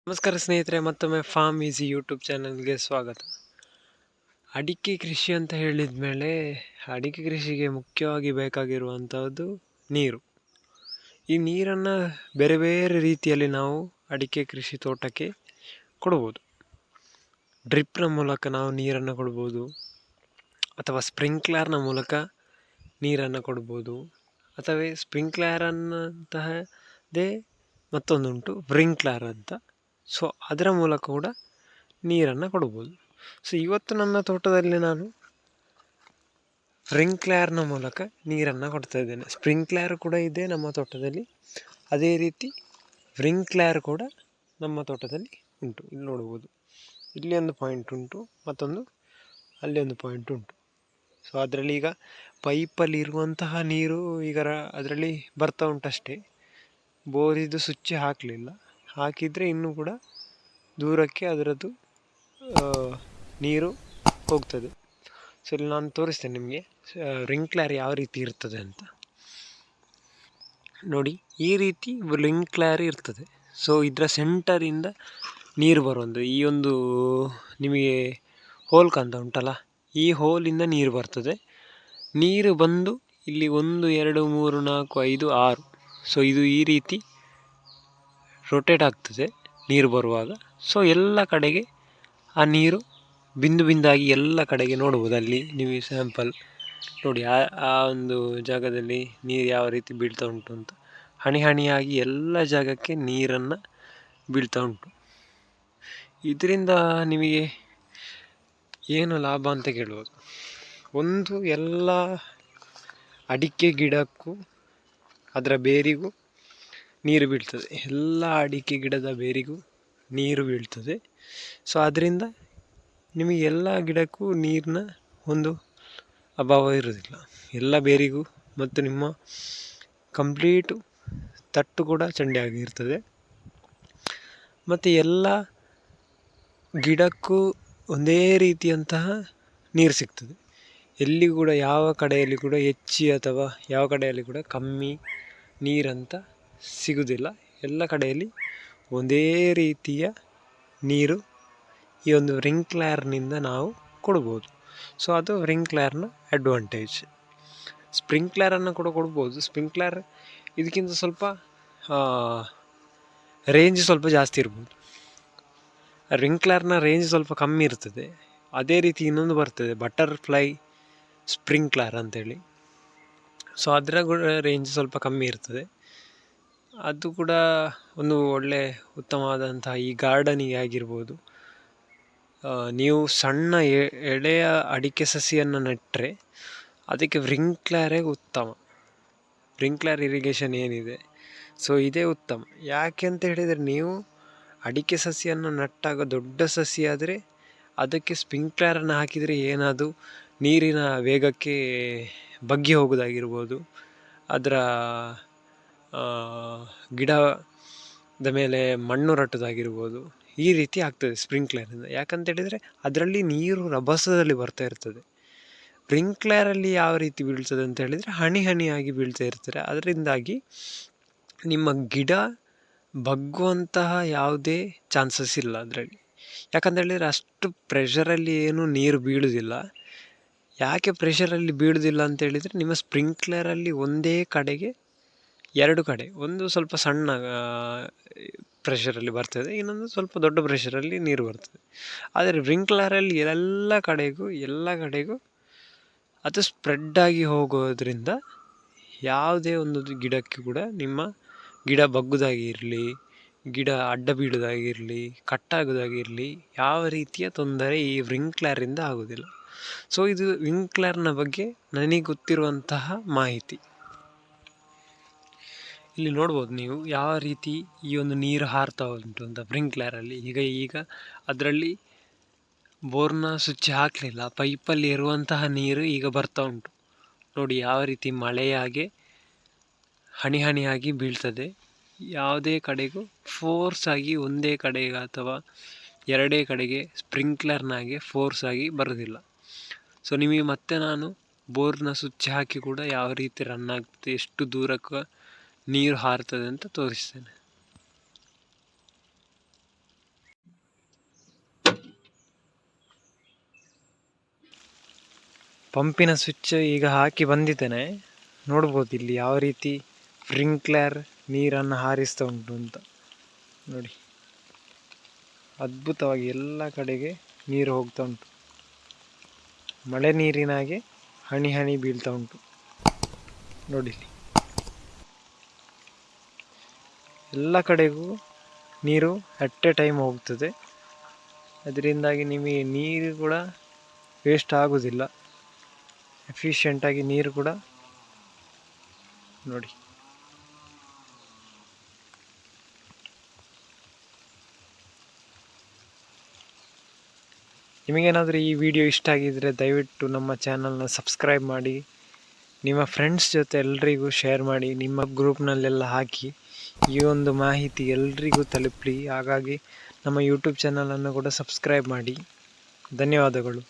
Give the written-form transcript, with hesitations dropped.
ನಮಸ್ಕಾರ ಸ್ನೇಹಿತರೆ, ಮತ್ತೊಮ್ಮೆ ಫಾರ್ಮ್ ಈಸಿ ಯೂಟ್ಯೂಬ್ ಚಾನಲ್ಗೆ ಸ್ವಾಗತ. ಅಡಿಕೆ ಕೃಷಿ ಅಂತ ಹೇಳಿದ ಮೇಲೆ ಅಡಿಕೆ ಕೃಷಿಗೆ ಮುಖ್ಯವಾಗಿ ಬೇಕಾಗಿರುವಂಥದ್ದು ನೀರು. ಈ ನೀರನ್ನು ಬೇರೆ ಬೇರೆ ರೀತಿಯಲ್ಲಿ ನಾವು ಅಡಿಕೆ ಕೃಷಿ ತೋಟಕ್ಕೆ ಕೊಡ್ಬೋದು. ಡ್ರಿಪ್ನ ಮೂಲಕ ನಾವು ನೀರನ್ನು ಕೊಡ್ಬೋದು, ಅಥವಾ ಸ್ಪ್ರಿಂಕ್ಲರ್ನ ಮೂಲಕ ನೀರನ್ನು ಕೊಡ್ಬೋದು, ಅಥವಾ ಸ್ಪ್ರಿಂಕ್ಲರನ್ನಂತಹದೇ ಮತ್ತೊಂದುಂಟು ವ್ರಿಂಕ್ಲರ್ ಅಂತ. ಸೊ ಅದರ ಮೂಲಕ ಕೂಡ ನೀರನ್ನು ಕೊಡ್ಬೋದು. ಸೊ ಇವತ್ತು ನನ್ನ ತೋಟದಲ್ಲಿ ನಾನು ಸ್ಪ್ರಿಂಕ್ಲರ್ನ ಮೂಲಕ ನೀರನ್ನು ಕೊಡ್ತಾ ಇದ್ದೇನೆ. ಸ್ಪ್ರಿಂಕ್ಲರ್ ಕೂಡ ಇದೆ ನಮ್ಮ ತೋಟದಲ್ಲಿ, ಅದೇ ರೀತಿ ವ್ರಿಂಕ್ಲರ್ ಕೂಡ ನಮ್ಮ ತೋಟದಲ್ಲಿ ಉಂಟು. ಇಲ್ಲಿ ನೋಡ್ಬೋದು, ಇಲ್ಲಿ ಒಂದು ಪಾಯಿಂಟ್ ಉಂಟು, ಮತ್ತೊಂದು ಅಲ್ಲಿ ಒಂದು ಪಾಯಿಂಟ್ ಉಂಟು. ಸೊ ಅದರಲ್ಲಿ ಈಗ ಪೈಪಲ್ಲಿ ಇರುವಂತಹ ನೀರು ಈಗ ಅದರಲ್ಲಿ ಬರ್ತಾ ಉಂಟಷ್ಟೇ. ಬೋರಿದು ಸ್ವಿಚ್ ಹಾಕಲಿಲ್ಲ, ಹಾಕಿದರೆ ಇನ್ನೂ ಕೂಡ ದೂರಕ್ಕೆ ಅದರದ್ದು ನೀರು ಹೋಗ್ತದೆ. ಸೊ ಇಲ್ಲಿ ನಾನು ತೋರಿಸ್ತೇನೆ ನಿಮಗೆ ವ್ರಿಂಕ್ಲರ್ ಯಾವ ರೀತಿ ಇರ್ತದೆ ಅಂತ ನೋಡಿ. ಈ ರೀತಿ ವ್ರಿಂಕ್ಲರ್ ಇರ್ತದೆ. ಸೊ ಇದರ ಸೆಂಟರಿಂದ ನೀರು ಬರುವಂಥದ್ದು. ಈ ಒಂದು ನಿಮಗೆ ಹೋಲ್ ಕಾಣ್ತಾ ಉಂಟಲ್ಲ, ಈ ಹೋಲಿಂದ ನೀರು ಬರ್ತದೆ. ನೀರು ಬಂದು ಇಲ್ಲಿ 1 2 3 4 5 6, ಸೊ ಇದು ಈ ರೀತಿ ರೊಟೇಟ್ ಆಗ್ತದೆ ನೀರು ಬರುವಾಗ. ಸೊ ಎಲ್ಲ ಕಡೆಗೆ ಆ ನೀರು ಬಿಂದು ಬಿಂದಾಗಿ ಎಲ್ಲ ಕಡೆಗೆ ನೋಡ್ಬೋದು. ಅಲ್ಲಿ ನೀವು ಸ್ಯಾಂಪಲ್ ನೋಡಿ, ಆ ಒಂದು ಜಾಗದಲ್ಲಿ ನೀರು ಯಾವ ರೀತಿ ಬೀಳ್ತಾ ಉಂಟು ಅಂತ. ಹನಿ ಹನಿಯಾಗಿ ಎಲ್ಲ ಜಾಗಕ್ಕೆ ನೀರನ್ನು ಬೀಳ್ತಾ ಉಂಟು. ಇದರಿಂದ ನಿಮಗೆ ಏನು ಲಾಭ ಅಂತ ಕೇಳ್ಬೋದು. ಒಂದು, ಎಲ್ಲ ಅಡಿಕೆ ಗಿಡಕ್ಕೂ ಅದರ ಬೇರಿಗೂ ನೀರು ಬೀಳ್ತದೆ. ಎಲ್ಲ ಅಡಿಕೆ ಗಿಡದ ಬೇರಿಗೂ ನೀರು ಬೀಳ್ತದೆ. ಸೊ ಅದರಿಂದ ನಿಮಗೆ ಎಲ್ಲ ಗಿಡಕ್ಕೂ ನೀರಿನ ಒಂದು ಅಭಾವ ಇರೋದಿಲ್ಲ. ಎಲ್ಲ ಬೇರಿಗೂ ಮತ್ತು ನಿಮ್ಮ ಕಂಪ್ಲೀಟು ತಟ್ಟು ಕೂಡ ಚಂಡಿಯಾಗಿರ್ತದೆ. ಮತ್ತು ಎಲ್ಲ ಗಿಡಕ್ಕೂ ಒಂದೇ ರೀತಿಯಂತಹ ನೀರು ಸಿಗ್ತದೆ. ಎಲ್ಲಿ ಕೂಡ ಯಾವ ಕಡೆಯಲ್ಲಿ ಕೂಡ ಹೆಚ್ಚು ಅಥವಾ ಯಾವ ಕಡೆಯಲ್ಲಿ ಕೂಡ ಕಮ್ಮಿ ನೀರಂತ ಸಿಗುವುದಿಲ್ಲ. ಎಲ್ಲ ಕಡೆಯಲ್ಲಿ ಒಂದೇ ರೀತಿಯ ನೀರು ಈ ಒಂದು ವ್ರಿಂಕ್ಲರ್ನಿಂದ ನಾವು ಕೊಡ್ಬೋದು. ಸೊ ಅದು ವ್ರಿಂಕ್ಲರ್ನ ಅಡ್ವಾಂಟೇಜ್. ಸ್ಪ್ರಿಂಕ್ಲರನ್ನು ಕೂಡ ಕೊಡ್ಬೋದು. ಸ್ಪ್ರಿಂಕ್ಲರ್ ಇದಕ್ಕಿಂತ ಸ್ವಲ್ಪ ರೇಂಜ್ ಸ್ವಲ್ಪ ಜಾಸ್ತಿ ಇರ್ಬೋದು. ವ್ರಿಂಕ್ಲರ್ನ ರೇಂಜ್ ಸ್ವಲ್ಪ ಕಮ್ಮಿ ಇರ್ತದೆ. ಅದೇ ರೀತಿ ಇನ್ನೊಂದು ಬರ್ತದೆ, ಬಟರ್ಫ್ಲೈ ಸ್ಪ್ರಿಂಕ್ಲರ್ ಅಂತೇಳಿ. ಸೊ ಅದರ ಕೂಡ ರೇಂಜ್ ಸ್ವಲ್ಪ ಕಮ್ಮಿ ಇರ್ತದೆ. ಅದು ಕೂಡ ಒಂದು ಒಳ್ಳೆ ಉತ್ತಮವಾದಂತಹ ಈ ಗಾರ್ಡನಿಗೆ ಆಗಿರ್ಬೋದು. ನೀವು ಸಣ್ಣ ಎಳೆಯ ಅಡಿಕೆ ಸಸಿಯನ್ನು ನೆಟ್ಟರೆ ಅದಕ್ಕೆ ವ್ರಿಂಕ್ಲರೇ ಉತ್ತಮ. ವ್ರಿಂಕ್ಲರ್ ಇರಿಗೇಷನ್ ಏನಿದೆ, ಸೊ ಇದೇ ಉತ್ತಮ. ಯಾಕೆ ಅಂತ ಹೇಳಿದರೆ, ನೀವು ಅಡಿಕೆ ಸಸಿಯನ್ನು ನೆಟ್ಟಾಗ ದೊಡ್ಡ ಸಸಿ ಆದರೆ ಅದಕ್ಕೆ ಸ್ಪ್ರಿಂಕ್ಲರನ್ನು ಹಾಕಿದರೆ ಏನಾದರೂ ನೀರಿನ ವೇಗಕ್ಕೆ ಬಗ್ಗಿ ಹೋಗೋದಾಗಿರ್ಬೋದು, ಅದರ ಗಿಡದ ಮೇಲೆ ಮಣ್ಣು ರಟ್ಟೋದಾಗಿರ್ಬೋದು, ಈ ರೀತಿ ಆಗ್ತದೆ ಸ್ಪ್ರಿಂಕ್ಲರಿಂದ. ಯಾಕಂತ ಹೇಳಿದರೆ ಅದರಲ್ಲಿ ನೀರು ರಭಸದಲ್ಲಿ ಬರ್ತಾ ಇರ್ತದೆ. ಸ್ಪ್ರಿಂಕ್ಲರಲ್ಲಿ ಯಾವ ರೀತಿ ಬೀಳ್ತದೆ ಅಂತ ಹೇಳಿದರೆ ಹನಿ ಹನಿಯಾಗಿ ಬೀಳ್ತಾ ಇರ್ತಾರೆ. ಅದರಿಂದಾಗಿ ನಿಮ್ಮ ಗಿಡ ಬಗ್ಗುವಂತಹ ಯಾವುದೇ ಚಾನ್ಸಸ್ ಇಲ್ಲ ಅದರಲ್ಲಿ. ಯಾಕಂತ ಹೇಳಿದರೆ ಅಷ್ಟು ಪ್ರೆಷರಲ್ಲಿ ಏನು ನೀರು ಬೀಳುವುದಿಲ್ಲ. ಯಾಕೆ ಪ್ರೆಷರಲ್ಲಿ ಬೀಳುವುದಿಲ್ಲ ಅಂತ ಹೇಳಿದರೆ, ನಿಮ್ಮ ಸ್ಪ್ರಿಂಕ್ಲರಲ್ಲಿ ಒಂದೇ ಕಡೆಗೆ 2 ಕಡೆ, ಒಂದು ಸ್ವಲ್ಪ ಸಣ್ಣ ಪ್ರೆಷರಲ್ಲಿ ಬರ್ತದೆ, ಇನ್ನೊಂದು ಸ್ವಲ್ಪ ದೊಡ್ಡ ಪ್ರೆಷರಲ್ಲಿ ನೀರು ಬರ್ತದೆ. ಆದರೆ ವ್ರಿಂಕ್ಲರಲ್ಲಿ ಎಲ್ಲ ಕಡೆಗೂ ಅದು ಸ್ಪ್ರೆಡ್ಡಾಗಿ ಹೋಗೋದ್ರಿಂದ ಯಾವುದೇ ಒಂದು ಗಿಡಕ್ಕೆ ಕೂಡ ನಿಮ್ಮ ಗಿಡ ಬಗ್ಗುದಾಗಿರಲಿ, ಗಿಡ ಅಡ್ಡ ಬೀಳೋದಾಗಿರಲಿ, ಕಟ್ಟಾಗೋದಾಗಿರಲಿ ಯಾವ ರೀತಿಯ ತೊಂದರೆ ಈ ವ್ರಿಂಕ್ಲರಿಂದ ಆಗೋದಿಲ್ಲ. ಸೊ ಇದು ವ್ರಿಂಕ್ಲರ್ನ ಬಗ್ಗೆ ನನಗೆ ಗೊತ್ತಿರುವಂತಹ ಮಾಹಿತಿ. ಇಲ್ಲಿ ನೋಡ್ಬೋದು ನೀವು ಯಾವ ರೀತಿ ಈ ಒಂದು ನೀರು ಹಾರ್ತಾ ಉಂಟು ಅಂತ ವ್ರಿಂಕ್ಲರಲ್ಲಿ. ಈಗ ಅದರಲ್ಲಿ ಬೋರ್ನ ಸ್ವಿಚ್ ಹಾಕಲಿಲ್ಲ, ಪೈಪಲ್ಲಿ ಇರುವಂತಹ ನೀರು ಈಗ ಬರ್ತಾ ಉಂಟು. ನೋಡಿ ಯಾವ ರೀತಿ ಮಳೆಯಾಗೆ ಹನಿ ಹನಿಯಾಗಿ ಬೀಳ್ತದೆ. ಯಾವುದೇ ಕಡೆಗೂ ಫೋರ್ಸ್ ಆಗಿ ಒಂದೇ ಕಡೆಗೆ ಅಥವಾ 2 ಕಡೆಗೆ ಸ್ಪ್ರಿಂಕ್ಲರ್ನಾಗೆ ಫೋರ್ಸ್ ಆಗಿ ಬರೋದಿಲ್ಲ. ಸೊ ನಿಮಗೆ ಮತ್ತೆ ನಾನು ಬೋರ್ನ ಸ್ವಿಚ್ ಹಾಕಿ ಕೂಡ ಯಾವ ರೀತಿ ರನ್ ಆಗ್ತದೆ, ಎಷ್ಟು ದೂರಕ್ಕೆ ನೀರು ಹಾರ್ತದೆ ಅಂತ ತೋರಿಸ್ತೇನೆ. ಪಂಪಿನ ಸ್ವಿಚ್ ಈಗ ಹಾಕಿ ಬಂದಿದ್ದೇನೆ. ನೋಡ್ಬೋದು ಇಲ್ಲಿ ಯಾವ ರೀತಿ ಸ್ಪ್ರಿಂಕ್ಲರ್ ನೀರನ್ನು ಹಾರಿಸ್ತಾ ಉಂಟು ಅಂತ ನೋಡಿ. ಅದ್ಭುತವಾಗಿ ಎಲ್ಲ ಕಡೆಗೆ ನೀರು ಹೋಗ್ತಾ ಉಂಟು. ಮಳೆ ನೀರಿನಾಗೆ ಹನಿ ಹನಿ ಬೀಳ್ತಾ ಉಂಟು ನೋಡಿ. ಎಲ್ಲ ಕಡೆಗೂ ನೀರು ಅಟ್ ಎ ಟೈಮ್ ಹೋಗ್ತದೆ. ಅದರಿಂದಾಗಿ ನಿಮಗೆ ನೀರು ಕೂಡ ವೇಸ್ಟ್ ಆಗೋದಿಲ್ಲ. ಎಫಿಷಿಯೆಂಟಾಗಿ ನೀರು ಕೂಡ ನೋಡಿ. ನಿಮಗೇನಾದರೂ ಈ ವಿಡಿಯೋ ಇಷ್ಟ ಆಗಿದ್ದರೆ ದಯವಿಟ್ಟು ನಮ್ಮ ಚಾನಲ್ನ ಸಬ್ಸ್ಕ್ರೈಬ್ ಮಾಡಿ, ನಿಮ್ಮ ಫ್ರೆಂಡ್ಸ್ ಜೊತೆ ಎಲ್ರಿಗೂ ಶೇರ್ ಮಾಡಿ, ನಿಮ್ಮ ಗ್ರೂಪ್ನಲ್ಲೆಲ್ಲ ಹಾಕಿ. ಈ ಒಂದು ಮಾಹಿತಿ ಎಲ್ರಿಗೂ ತಲುಪಲಿ. ಹಾಗಾಗಿ ನಮ್ಮ ಯೂಟ್ಯೂಬ್ ಚಾನಲನ್ನು ಕೂಡ ಸಬ್ಸ್ಕ್ರೈಬ್ ಮಾಡಿ. ಧನ್ಯವಾದಗಳು.